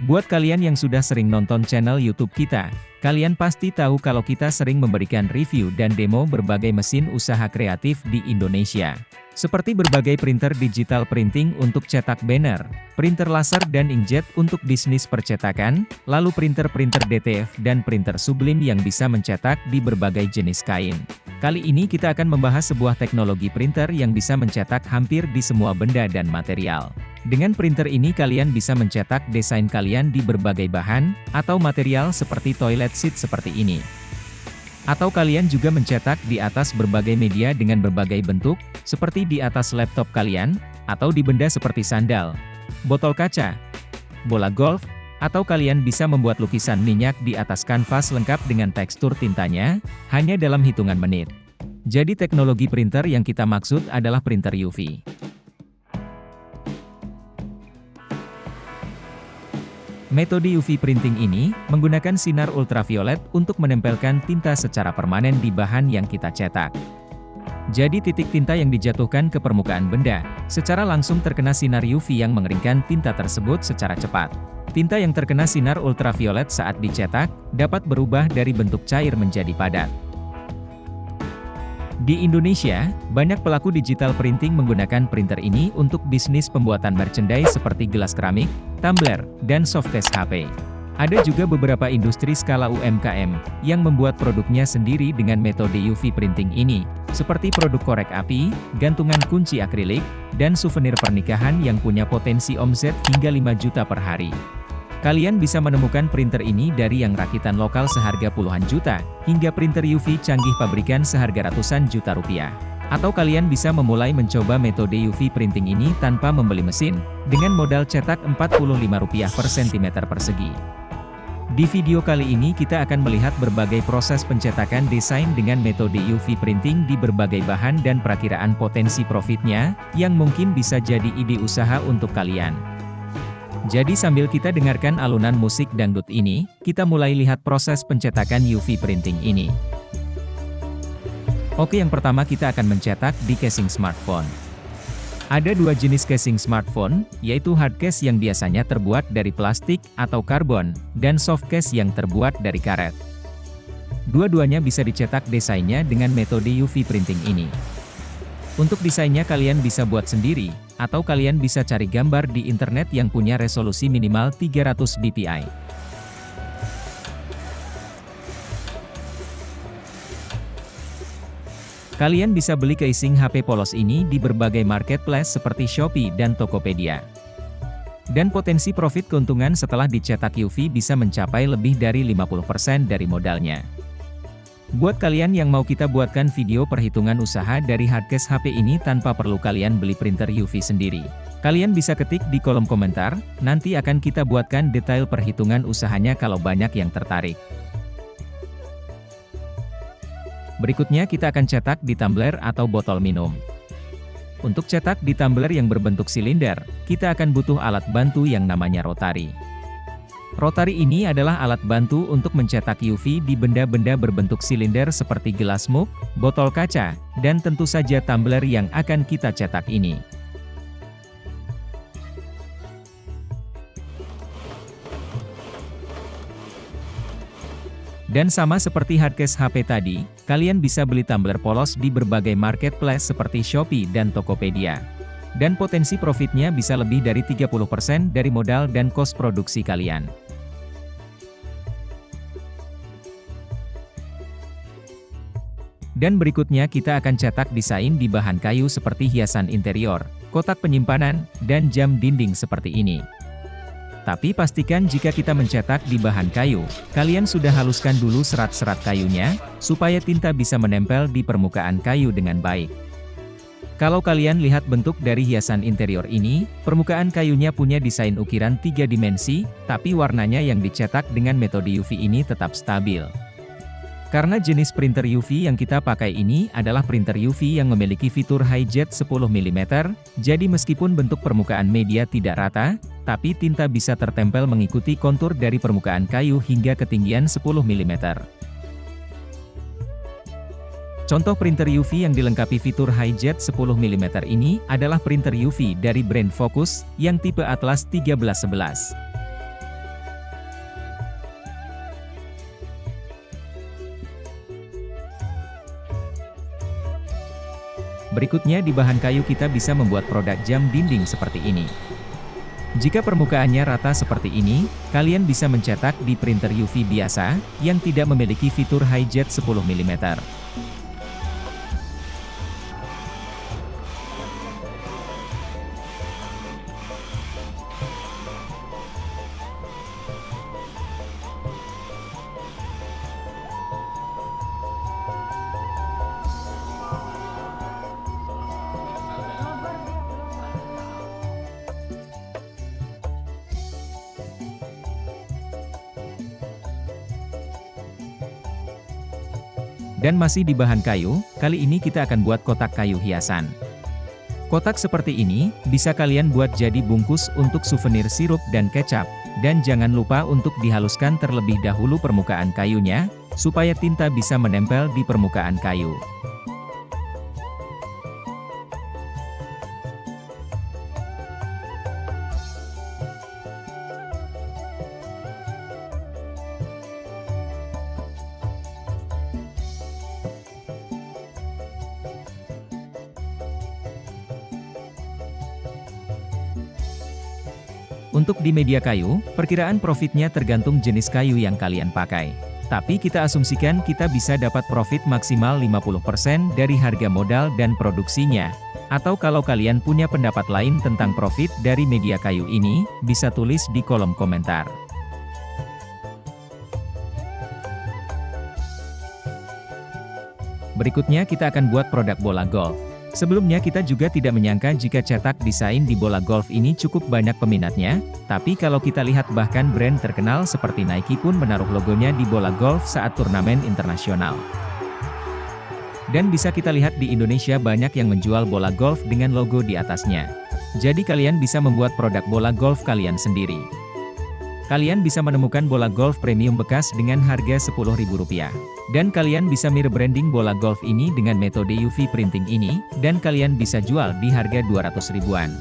Buat kalian yang sudah sering nonton channel YouTube kita, kalian pasti tahu kalau kita sering memberikan review dan demo berbagai mesin usaha kreatif di Indonesia. Seperti berbagai printer digital printing untuk cetak banner, printer laser dan inkjet untuk bisnis percetakan, lalu printer-printer DTF dan printer sublim yang bisa mencetak di berbagai jenis kain. Kali ini kita akan membahas sebuah teknologi printer yang bisa mencetak hampir di semua benda dan material. Dengan printer ini kalian bisa mencetak desain kalian di berbagai bahan, atau material seperti toilet seat seperti ini. Atau kalian juga mencetak di atas berbagai media dengan berbagai bentuk, seperti di atas laptop kalian, atau di benda seperti sandal, botol kaca, bola golf, atau kalian bisa membuat lukisan minyak di atas kanvas lengkap dengan tekstur tintanya, hanya dalam hitungan menit. Jadi teknologi printer yang kita maksud adalah printer UV. Metode UV printing ini menggunakan sinar ultraviolet untuk menempelkan tinta secara permanen di bahan yang kita cetak. Jadi titik tinta yang dijatuhkan ke permukaan benda, secara langsung terkena sinar UV yang mengeringkan tinta tersebut secara cepat. Tinta yang terkena sinar ultraviolet saat dicetak, dapat berubah dari bentuk cair menjadi padat. Di Indonesia, banyak pelaku digital printing menggunakan printer ini untuk bisnis pembuatan merchandise seperti gelas keramik, tumbler, dan softcase HP. Ada juga beberapa industri skala UMKM yang membuat produknya sendiri dengan metode UV printing ini, seperti produk korek api, gantungan kunci akrilik, dan souvenir pernikahan yang punya potensi omset hingga 5 juta per hari. Kalian bisa menemukan printer ini dari yang rakitan lokal seharga puluhan juta, hingga printer UV canggih pabrikan seharga ratusan juta rupiah. Atau kalian bisa memulai mencoba metode UV printing ini tanpa membeli mesin, dengan modal cetak Rp45 per cm persegi. Di video kali ini kita akan melihat berbagai proses pencetakan desain dengan metode UV printing di berbagai bahan dan perakiraan potensi profitnya, yang mungkin bisa jadi ide usaha untuk kalian. Jadi sambil kita dengarkan alunan musik dangdut ini, kita mulai lihat proses pencetakan UV printing ini. Oke, yang pertama kita akan mencetak di casing smartphone. Ada dua jenis casing smartphone, yaitu hard case yang biasanya terbuat dari plastik atau karbon, dan soft case yang terbuat dari karet. Dua-duanya bisa dicetak desainnya dengan metode UV printing ini. Untuk desainnya kalian bisa buat sendiri, atau kalian bisa cari gambar di internet yang punya resolusi minimal 300 dpi. Kalian bisa beli casing HP polos ini di berbagai marketplace seperti Shopee dan Tokopedia. Dan potensi profit keuntungan setelah dicetak UV bisa mencapai lebih dari 50% dari modalnya. Buat kalian yang mau kita buatkan video perhitungan usaha dari hardcase HP ini tanpa perlu kalian beli printer UV sendiri, kalian bisa ketik di kolom komentar, nanti akan kita buatkan detail perhitungan usahanya kalau banyak yang tertarik. Berikutnya kita akan cetak di tumbler atau botol minum. Untuk cetak di tumbler yang berbentuk silinder, kita akan butuh alat bantu yang namanya rotary. Rotary ini adalah alat bantu untuk mencetak UV di benda-benda berbentuk silinder seperti gelas mug, botol kaca, dan tentu saja tumbler yang akan kita cetak ini. Dan sama seperti hardcase HP tadi, kalian bisa beli tumbler polos di berbagai marketplace seperti Shopee dan Tokopedia. Dan potensi profitnya bisa lebih dari 30% dari modal dan kos produksi kalian. Dan berikutnya kita akan cetak desain di bahan kayu seperti hiasan interior, kotak penyimpanan, dan jam dinding seperti ini. Tapi pastikan jika kita mencetak di bahan kayu, kalian sudah haluskan dulu serat-serat kayunya, supaya tinta bisa menempel di permukaan kayu dengan baik. Kalau kalian lihat bentuk dari hiasan interior ini, permukaan kayunya punya desain ukiran 3 dimensi, tapi warnanya yang dicetak dengan metode UV ini tetap stabil. Karena jenis printer UV yang kita pakai ini adalah printer UV yang memiliki fitur high jet 10 mm, jadi meskipun bentuk permukaan media tidak rata, tapi tinta bisa tertempel mengikuti kontur dari permukaan kayu hingga ketinggian 10 mm. Contoh printer UV yang dilengkapi fitur high jet 10 mm ini adalah printer UV dari brand Focus, yang tipe Atlas 1311. Berikutnya di bahan kayu kita bisa membuat produk jam dinding seperti ini. Jika permukaannya rata seperti ini, kalian bisa mencetak di printer UV biasa, yang tidak memiliki fitur high jet 10 mm. Dan masih di bahan kayu, kali ini kita akan buat kotak kayu hiasan. Kotak seperti ini, bisa kalian buat jadi bungkus untuk souvenir sirup dan kecap. Dan jangan lupa untuk dihaluskan terlebih dahulu permukaan kayunya, supaya tinta bisa menempel di permukaan kayu. Untuk di media kayu, perkiraan profitnya tergantung jenis kayu yang kalian pakai. Tapi kita asumsikan kita bisa dapat profit maksimal 50% dari harga modal dan produksinya. Atau kalau kalian punya pendapat lain tentang profit dari media kayu ini, bisa tulis di kolom komentar. Berikutnya kita akan buat produk bola golf. Sebelumnya kita juga tidak menyangka jika cetak desain di bola golf ini cukup banyak peminatnya, tapi kalau kita lihat bahkan brand terkenal seperti Nike pun menaruh logonya di bola golf saat turnamen internasional. Dan bisa kita lihat di Indonesia banyak yang menjual bola golf dengan logo di atasnya. Jadi kalian bisa membuat produk bola golf kalian sendiri. Kalian bisa menemukan bola golf premium bekas dengan harga Rp10.000. Dan kalian bisa mirror branding bola golf ini dengan metode UV printing ini, dan kalian bisa jual di harga 200 ribuan.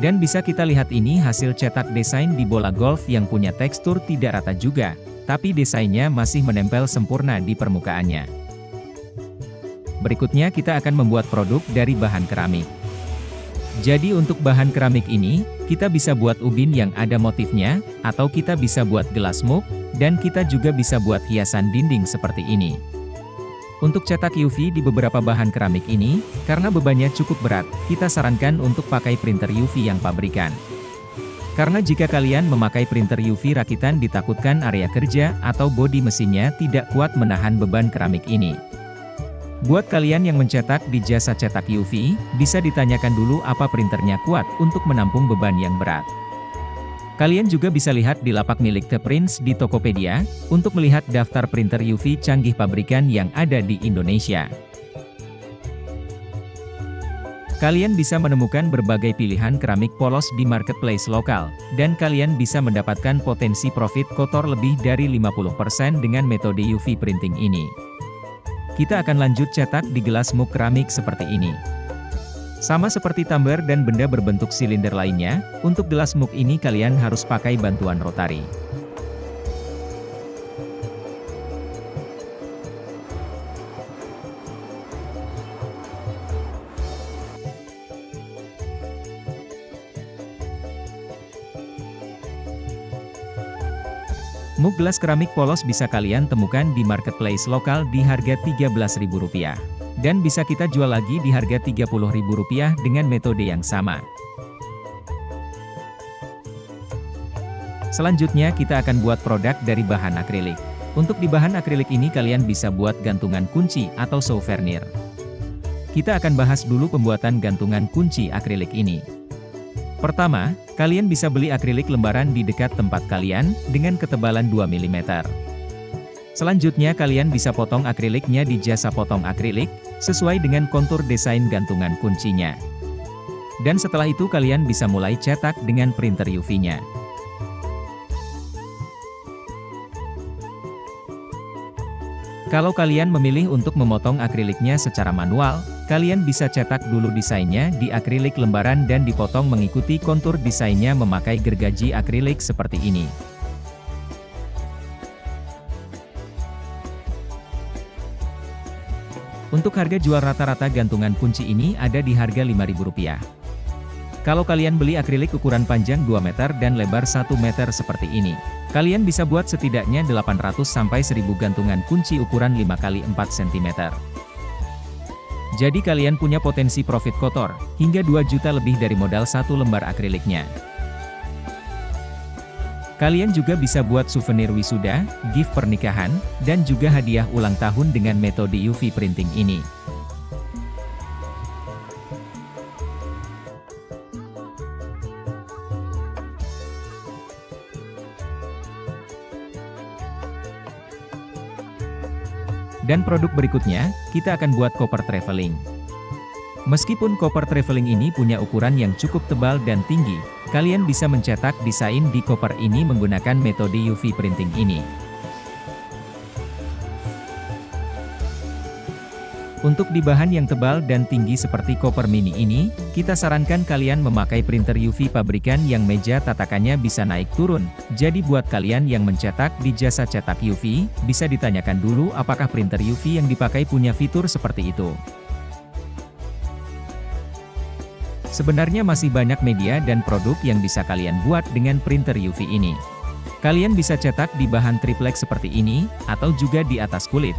Dan bisa kita lihat ini hasil cetak desain di bola golf yang punya tekstur tidak rata juga, tapi desainnya masih menempel sempurna di permukaannya. Berikutnya kita akan membuat produk dari bahan keramik. Jadi untuk bahan keramik ini, kita bisa buat ubin yang ada motifnya, atau kita bisa buat gelas mug, dan kita juga bisa buat hiasan dinding seperti ini. Untuk cetak UV di beberapa bahan keramik ini, karena bebannya cukup berat, kita sarankan untuk pakai printer UV yang pabrikan. Karena jika kalian memakai printer UV rakitan ditakutkan area kerja atau bodi mesinnya tidak kuat menahan beban keramik ini. Buat kalian yang mencetak di jasa cetak UV, bisa ditanyakan dulu apa printernya kuat untuk menampung beban yang berat. Kalian juga bisa lihat di lapak milik The Prince di Tokopedia, untuk melihat daftar printer UV canggih pabrikan yang ada di Indonesia. Kalian bisa menemukan berbagai pilihan keramik polos di marketplace lokal, dan kalian bisa mendapatkan potensi profit kotor lebih dari 50% dengan metode UV printing ini. Kita akan lanjut cetak di gelas mug keramik seperti ini. Sama seperti tumbler dan benda berbentuk silinder lainnya, untuk gelas mug ini kalian harus pakai bantuan rotari. Mug gelas keramik polos bisa kalian temukan di marketplace lokal di harga Rp13.000. Dan bisa kita jual lagi di harga Rp30.000 dengan metode yang sama. Selanjutnya kita akan buat produk dari bahan akrilik. Untuk di bahan akrilik ini kalian bisa buat gantungan kunci atau souvenir. Kita akan bahas dulu pembuatan gantungan kunci akrilik ini. Pertama, kalian bisa beli akrilik lembaran di dekat tempat kalian, dengan ketebalan 2 mm. Selanjutnya kalian bisa potong akriliknya di jasa potong akrilik, sesuai dengan kontur desain gantungan kuncinya. Dan setelah itu kalian bisa mulai cetak dengan printer UV-nya. Kalau kalian memilih untuk memotong akriliknya secara manual, kalian bisa cetak dulu desainnya di akrilik lembaran dan dipotong mengikuti kontur desainnya memakai gergaji akrilik seperti ini. Untuk harga jual rata-rata gantungan kunci ini ada di harga Rp5.000. Kalau kalian beli akrilik ukuran panjang 2 meter dan lebar 1 meter seperti ini, kalian bisa buat setidaknya 800-1000 gantungan kunci ukuran 5x4 cm. Jadi kalian punya potensi profit kotor, hingga 2 juta lebih dari modal satu lembar akriliknya. Kalian juga bisa buat souvenir wisuda, gift pernikahan, dan juga hadiah ulang tahun dengan metode UV printing ini. Dan produk berikutnya, kita akan buat koper traveling. Meskipun koper traveling ini punya ukuran yang cukup tebal dan tinggi, kalian bisa mencetak desain di koper ini menggunakan metode UV printing ini. Untuk di bahan yang tebal dan tinggi seperti koper mini ini, kita sarankan kalian memakai printer UV pabrikan yang meja tatakannya bisa naik turun. Jadi buat kalian yang mencetak di jasa cetak UV, bisa ditanyakan dulu apakah printer UV yang dipakai punya fitur seperti itu. Sebenarnya masih banyak media dan produk yang bisa kalian buat dengan printer UV ini. Kalian bisa cetak di bahan triplek seperti ini, atau juga di atas kulit.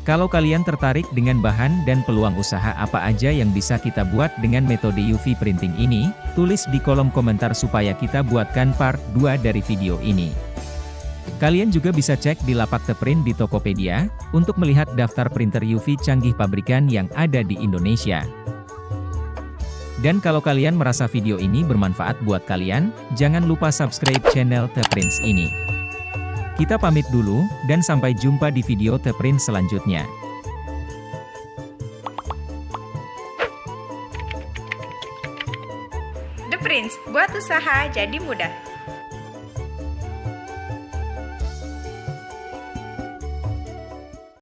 Kalau kalian tertarik dengan bahan dan peluang usaha apa aja yang bisa kita buat dengan metode UV printing ini, tulis di kolom komentar supaya kita buatkan part 2 dari video ini. Kalian juga bisa cek di lapak Teprint di Tokopedia, untuk melihat daftar printer UV canggih pabrikan yang ada di Indonesia. Dan kalau kalian merasa video ini bermanfaat buat kalian, jangan lupa subscribe channel Teprints ini. Kita pamit dulu, dan sampai jumpa di video Teprints selanjutnya. The Prince, buat usaha jadi mudah.